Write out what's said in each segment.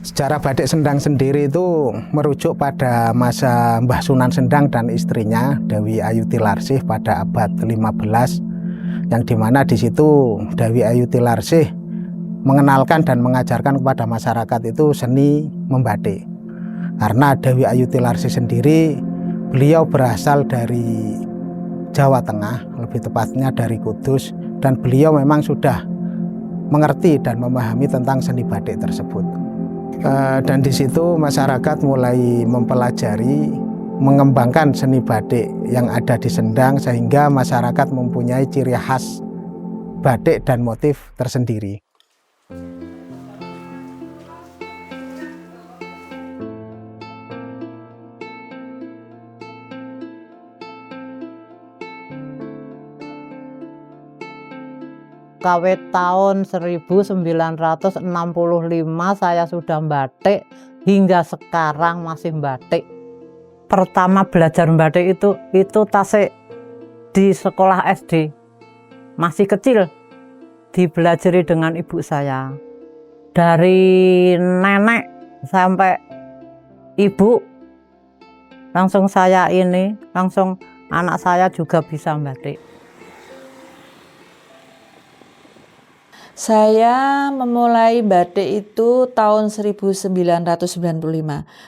Sejarah batik Sendang sendiri itu merujuk pada masa Mbah Sunan Sendang dan istrinya Dewi Ayuti Larsih pada abad 15, yang dimana di situ Dewi Ayuti Larsih mengenalkan dan mengajarkan kepada masyarakat itu seni membatik. Karena Dewi Ayuti Larsih sendiri, beliau berasal dari Jawa Tengah, lebih tepatnya dari Kudus, dan beliau memang sudah mengerti dan memahami tentang seni batik tersebut. Dan di situ masyarakat mulai mempelajari, mengembangkan seni batik yang ada di Sendang, sehingga masyarakat mempunyai ciri khas batik dan motif tersendiri. Kawit tahun 1965 saya sudah batik, hingga sekarang masih batik. Pertama belajar batik itu tasik di sekolah SD. Masih kecil, dipelajari dengan ibu saya. Dari nenek sampai ibu, langsung anak saya juga bisa batik. Saya memulai batik itu tahun 1995,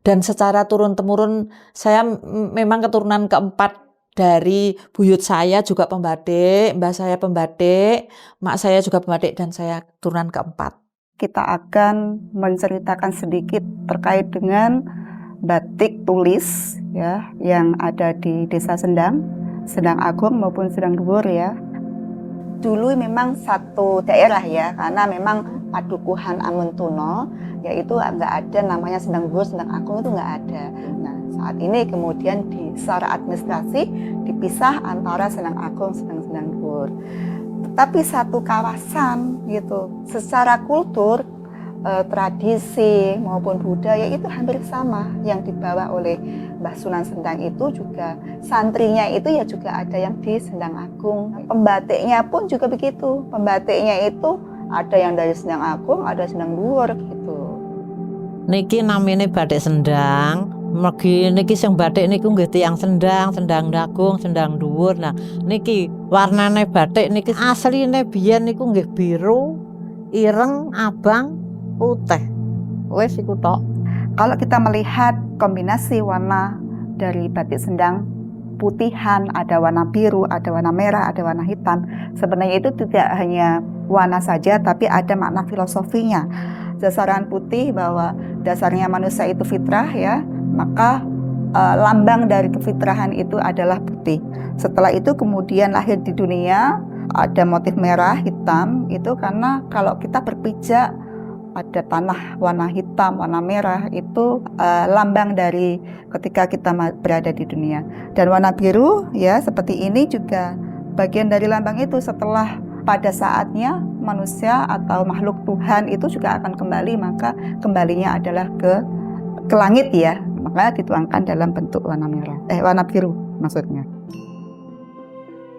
dan secara turun-temurun saya memang keturunan keempat dari buyut saya juga pembatik, mbah saya pembatik, mak saya juga pembatik, dan saya turunan keempat. Kita akan menceritakan sedikit terkait dengan batik tulis ya yang ada di Desa Sendang, Sendang Agung maupun Sendang Dhuwur ya. Dulu memang satu daerah ya, karena memang Padukuhan Amuntuno, yaitu nggak ada namanya Sendang Dhuwur, Sendang Agung itu nggak ada. Nah saat ini kemudian secara administrasi dipisah antara Sendang Agung, Sendang Dhuwur. Tetapi satu kawasan gitu, secara kultur, tradisi maupun budaya itu hampir sama yang dibawa oleh Mbah Sunan Sendang itu juga santrinya itu ya juga ada yang di Sendang Agung. Pembatiknya pun juga begitu. Pembatiknya itu ada yang dari Sendang Agung, ada Sendang Dhuwur gitu. Niki namine batik Sendang. Mergi niki sing batik niku nggih tiyang Sendang, Sendang Agung, Sendang Dhuwur. Nah, niki warnane batik niki asline biyen niku nggih biru, ireng, abang, putih. Wis iku tok. Kalau kita melihat kombinasi warna dari batik Sendang, putihan, ada warna biru, ada warna merah, ada warna hitam. Sebenarnya itu tidak hanya warna saja, tapi ada makna filosofinya. Dasaran putih bahwa dasarnya manusia itu fitrah ya, maka lambang dari kefitrahan itu adalah putih. Setelah itu kemudian lahir di dunia ada motif merah, hitam, itu karena kalau kita berpijak pada tanah warna hitam, warna merah, itu lambang dari ketika kita berada di dunia. Dan warna biru ya seperti ini juga bagian dari lambang itu. Setelah pada saatnya manusia atau makhluk Tuhan itu juga akan kembali, maka kembalinya adalah ke langit ya, maka dituangkan dalam bentuk warna merah, warna biru maksudnya.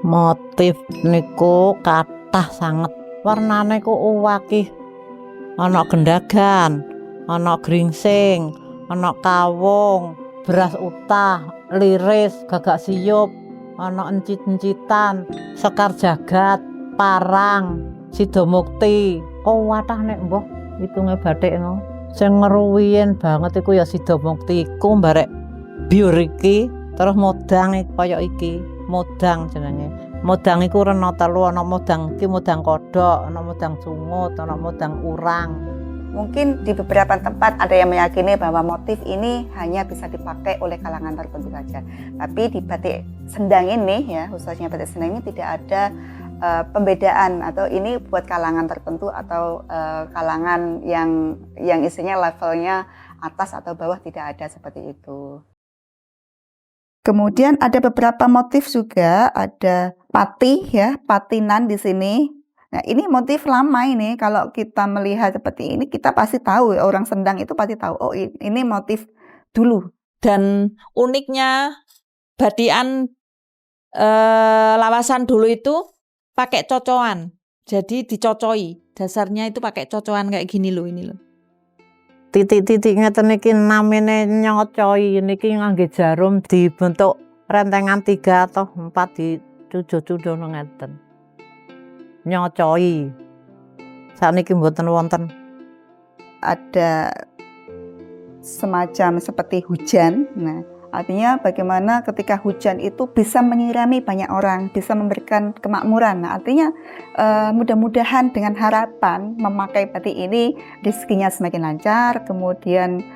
Motif niku kathah sanget, warnane ku uwakih. Ana gendagan, ana gringsing, ana kawung, beras utah, liris, gagak siup, ana encit-encitan, sekar jagat, parang, sidomukti. Kuwatah nek mbah hitunge batik no. Sing ngruwiyen banget iku ya sidomukti iku mbarek biur iki, terus modang kaya iki, modang jenenge. Modang iku rena telu, ana modang iki modang kodhok, ana modang sungut, ana modang urang. Mungkin di beberapa tempat ada yang meyakini bahwa motif ini hanya bisa dipakai oleh kalangan tertentu saja. Tapi di batik Sendang ini ya, khususnya batik Sendang ini tidak ada pembedaan atau ini buat kalangan tertentu atau kalangan yang isinya levelnya atas atau bawah, tidak ada seperti itu. Kemudian ada beberapa motif juga, ada pati ya, patinan di sini. Nah, ini motif lama ini. Kalau kita melihat seperti ini, kita pasti tahu, orang Sendang itu pasti tahu, oh ini motif dulu. Dan uniknya batikan lawasan dulu itu pakai cocokan. Jadi dicocoi. Dasarnya itu pakai cocokan kayak gini loh, ini loh. Titik-titik ngeten iki namine nyocoi niki ngangge jarum dibentuk rentengan 3 atau 4 dicucuk-cucuk ngeten. Nyocoi. Sakniki mboten wonten. Ada semacam seperti hujan. Nah, artinya bagaimana ketika hujan itu bisa menyirami banyak orang, bisa memberikan kemakmuran. Nah, artinya mudah-mudahan dengan harapan memakai batik ini rezekinya semakin lancar, kemudian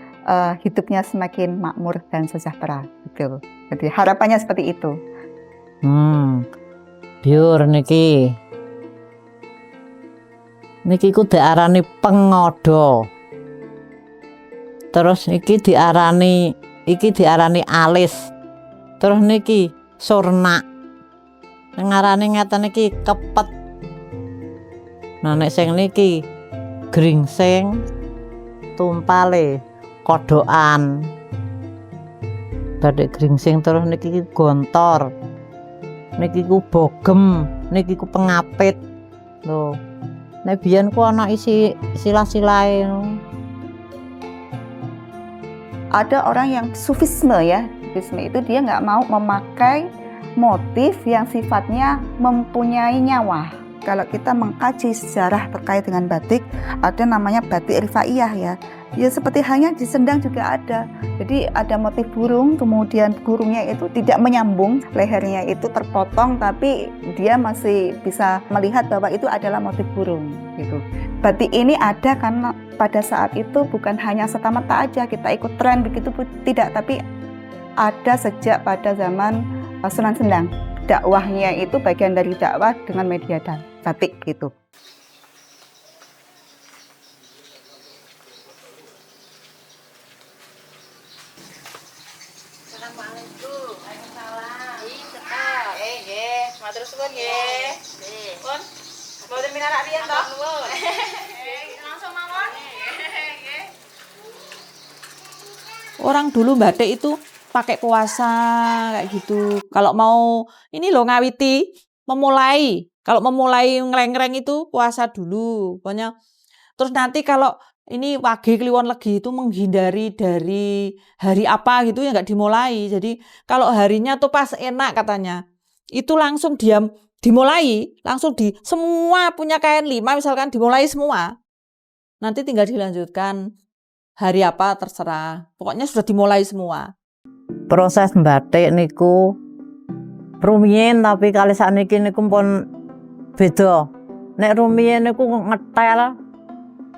hidupnya semakin makmur dan sejahtera. Gitu. Jadi harapannya seperti itu. Biur niki. Niki ku diarani pengodo. Terus iki diarani alis. Terus niki surnak. Ngarani ngeten iki kepet. Nah nek sing niki gringsing, tumpale, kodokan. Batik gringsing terus niki gontor. Niki ku bogem, niki ku pengapit. Lho. Nek biyen ku ana isi silah-silahe. Ada orang yang sufisme ya, sufisme itu dia nggak mau memakai motif yang sifatnya mempunyai nyawa. Kalau kita mengkaji sejarah terkait dengan batik, ada namanya batik rifaiyah ya. Ya seperti halnya di Sendang juga ada. Jadi ada motif burung, kemudian burungnya itu tidak menyambung, lehernya itu terpotong, tapi dia masih bisa melihat bahwa itu adalah motif burung. Gitu. Batik ini ada karena pada saat itu bukan hanya serta-merta aja kita ikut tren begitu, tidak, tapi ada sejak pada zaman Sunan Sendang. Dakwahnya itu bagian dari dakwah dengan media batik gitu. Assalamualaikum. Waalaikumsalam. Nggih, matur suwun nggih. Pun mboten minarak riyen to? Langsung mawon. Nggih. Orang dulu batik itu pakai puasa kayak gitu. Kalau mau ini loh ngawiti, memulai. Kalau memulai ngeleng-ngeleng itu puasa dulu. Pokoknya terus nanti kalau ini wage kliwon legi itu menghindari dari hari apa gitu ya nggak dimulai. Jadi kalau harinya tuh pas enak katanya, itu langsung dimulai, langsung semua punya kain 5 misalkan dimulai semua. Nanti tinggal dilanjutkan hari apa terserah. Pokoknya sudah dimulai semua. Proses batik niku rumiyin tapi kali sakniki niku pun beda. Nek rumiyin niku ngetel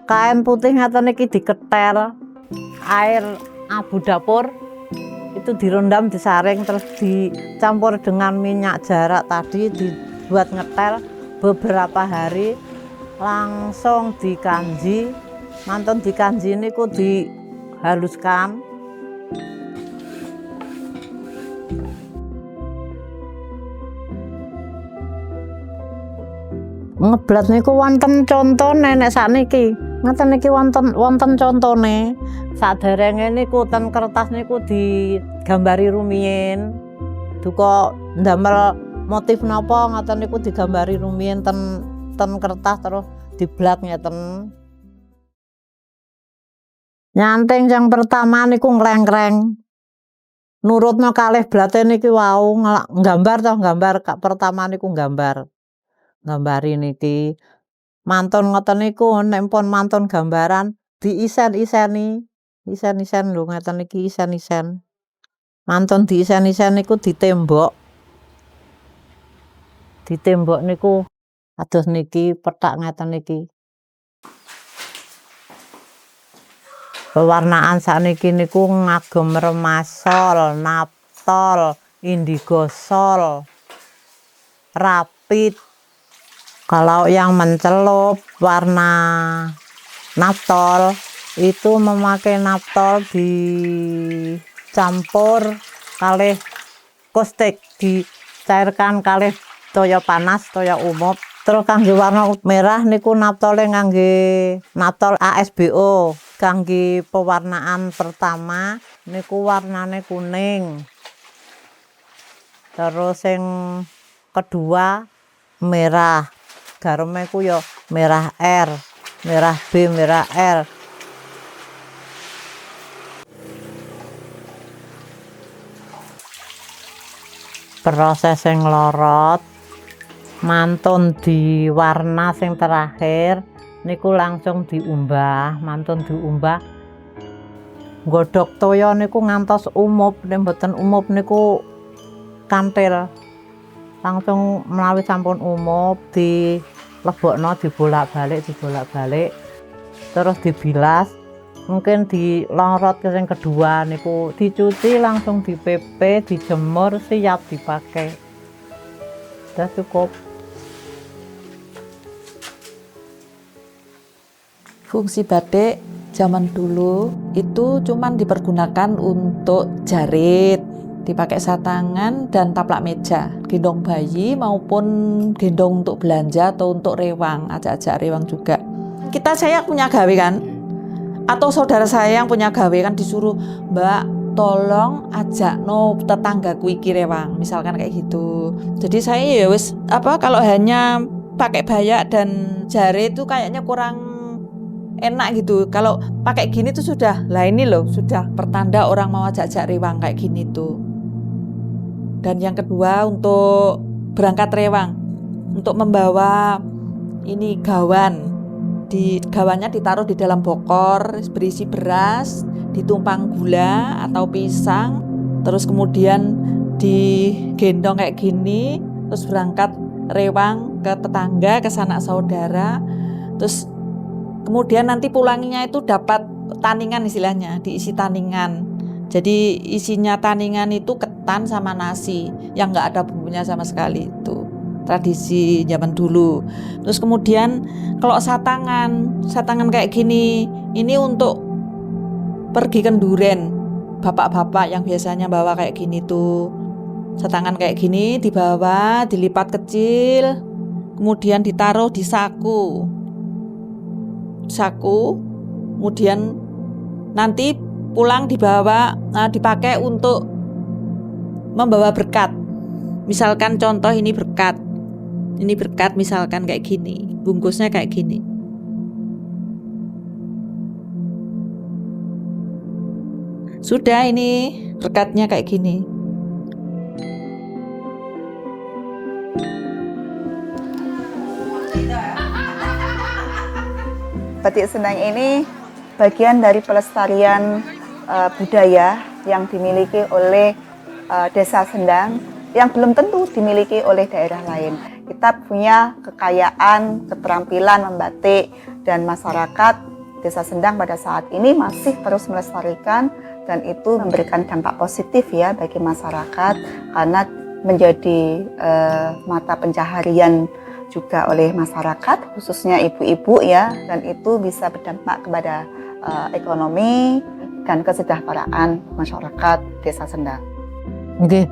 kain putih ngeten iki diketel, air abu dapur itu direndam, disaring, terus dicampur dengan minyak jarak tadi, dibuat ngetel beberapa hari, langsung dikanji. Mantun dikanji niku dihaluskan. Ngeblat niku wonten contone nek sakniki. Ngoten niki wonten contone. Saderenge niku ten kertas niku digambari rumiyin. Duka ndamel motif napa ngoten niku digambari rumiyin ten kertas terus diblat ngeten. Nyanting yang pertama niku nglengkreng. Nurutno kalih blate niki wau nggambar pertama niku nggambar. Gambari niki mantun ngoten niku nek pun mantun gambaran diisen-iseni lho ngeten iki isen-isen mantun diisen-isen niku ditembok niku ados niki petak ngeten niki pewarnaan sakniki niku ngagem remasol, naptol, indigo sol, rapit, Kalau yang mencelup warna naftol itu memakai naftol dicampur kalih kostik, dicairkan kalih toya panas, toya umum. Terus kangge warna merah niku naftole ngangge naftol ASBO. Kangge pewarnaan pertama niku warnane kuning. Terus yang kedua merah. Gareme ku ya merah R, merah B, merah R. Proses sing lorot mantun di warna sing terakhir niku langsung diumbah, mantun diumbah. Nggodhog toya niku ngantos umup, nek mboten umup niku kantil. Langsung menawi sampun umup dilebokno dibolak-balik, terus dibilas. Mungkin dilorot ke yang kedua niku dicuci langsung dipepe, dijemur, siap dipakai. Sudah cukup. Fungsi batik zaman dulu itu cuman dipergunakan untuk jarit, dipakai satangan dan taplak meja, gendong bayi maupun gendong untuk belanja atau untuk rewang, ajak-ajak rewang juga. Saya punya gawe kan, atau saudara saya yang punya gawe kan disuruh, Mbak tolong ajak no tetanggaku iki rewang, misalkan kayak gitu. Jadi saya ya wis kalau hanya pakai bayak dan jarit itu kayaknya kurang enak gitu. Kalau pakai gini tuh sudah, lah ini loh sudah pertanda orang mau ajak-ajak rewang kayak gini tuh. Dan yang kedua untuk berangkat rewang, untuk membawa ini gawan, gawannya ditaruh di dalam bokor berisi beras, ditumpang gula atau pisang, terus kemudian digendong kayak gini, terus berangkat rewang ke tetangga, ke sanak saudara, terus kemudian nanti pulangnya itu dapat taningan, istilahnya diisi taningan. Jadi isinya taningan itu ketan sama nasi yang nggak ada bumbunya sama sekali, itu tradisi zaman dulu. Terus kemudian kalau satangan kayak gini, ini untuk pergi kenduren. Bapak-bapak yang biasanya bawa kayak gini tuh, satangan kayak gini dibawa, dilipat kecil, kemudian ditaruh di saku, kemudian nanti pulang dibawa, dipakai untuk membawa berkat. Misalkan contoh ini berkat misalkan kayak gini, bungkusnya kayak gini. Sudah, ini berkatnya kayak gini. Batik Sendang ini bagian dari pelestarian budaya yang dimiliki oleh Desa Sendang yang belum tentu dimiliki oleh daerah lain. Kita punya kekayaan, keterampilan membatik, dan masyarakat Desa Sendang pada saat ini masih terus melestarikan, dan itu memberikan dampak positif ya bagi masyarakat karena menjadi mata pencaharian juga oleh masyarakat, khususnya ibu-ibu ya, dan itu bisa berdampak kepada ekonomi dan kesejahteraan masyarakat Desa Sendang. Nggih,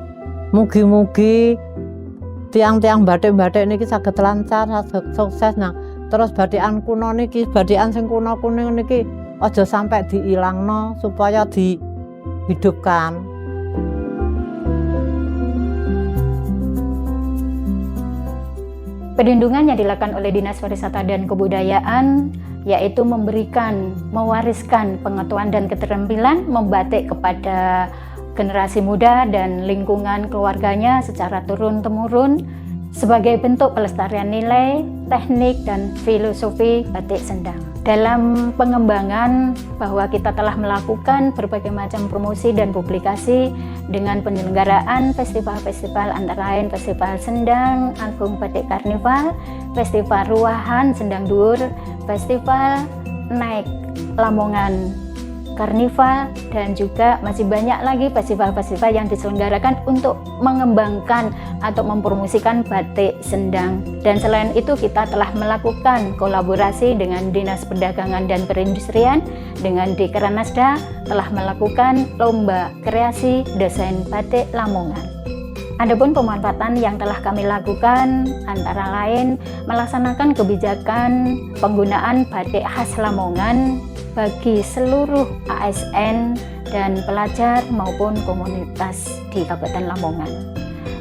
mugi-mugi tiang-tiang batik-batik niki saged lancar, saged sukses. Nah, terus batikan kuno niki, batikan sing kuno-kuno niki aja sampai diilangno supaya dihidupkan. Perlindungan yang dilakukan oleh Dinas Pariwisata dan Kebudayaan yaitu mewariskan pengetahuan dan keterampilan membatik kepada generasi muda dan lingkungan keluarganya secara turun-temurun sebagai bentuk pelestarian nilai, teknik, dan filosofi batik Sendang. Dalam pengembangan bahwa kita telah melakukan berbagai macam promosi dan publikasi dengan penyelenggaraan festival-festival antara lain Festival Sendang Agung Batik Karnival, Festival Ruahan Sendang Dhuwur, Festival Naik Lamongan karnival, dan juga masih banyak lagi festival-festival yang diselenggarakan untuk mengembangkan atau mempromosikan batik Sendang. Dan selain itu kita telah melakukan kolaborasi dengan Dinas Perdagangan dan Perindustrian, dengan Dekranasda telah melakukan lomba kreasi desain batik Lamongan. Adapun pemanfaatan yang telah kami lakukan antara lain melaksanakan kebijakan penggunaan batik khas Lamongan bagi seluruh ASN dan pelajar maupun komunitas di Kabupaten Lamongan.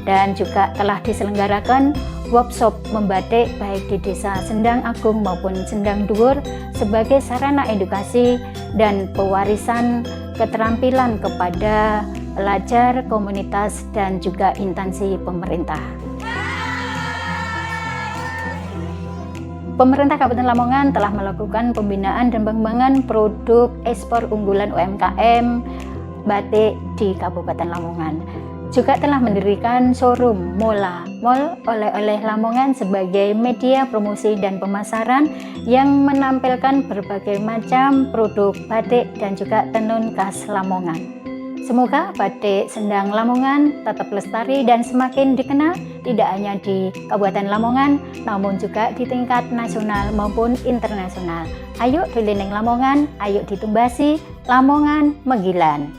Dan juga telah diselenggarakan workshop membatik baik di Desa Sendang Agung maupun Sendang Dhuwur sebagai sarana edukasi dan pewarisan keterampilan kepada pelajar, komunitas, dan juga instansi pemerintah. Pemerintah Kabupaten Lamongan telah melakukan pembinaan dan pengembangan produk ekspor unggulan UMKM batik di Kabupaten Lamongan. Juga telah mendirikan showroom Mola Mall Oleh-oleh Lamongan sebagai media promosi dan pemasaran yang menampilkan berbagai macam produk batik dan juga tenun khas Lamongan. Semoga batik Sendang Lamongan tetap lestari dan semakin dikenal tidak hanya di Kabupaten Lamongan namun juga di tingkat nasional maupun internasional. Ayo dililing Lamongan, ayo ditumbasi Lamongan Megilan.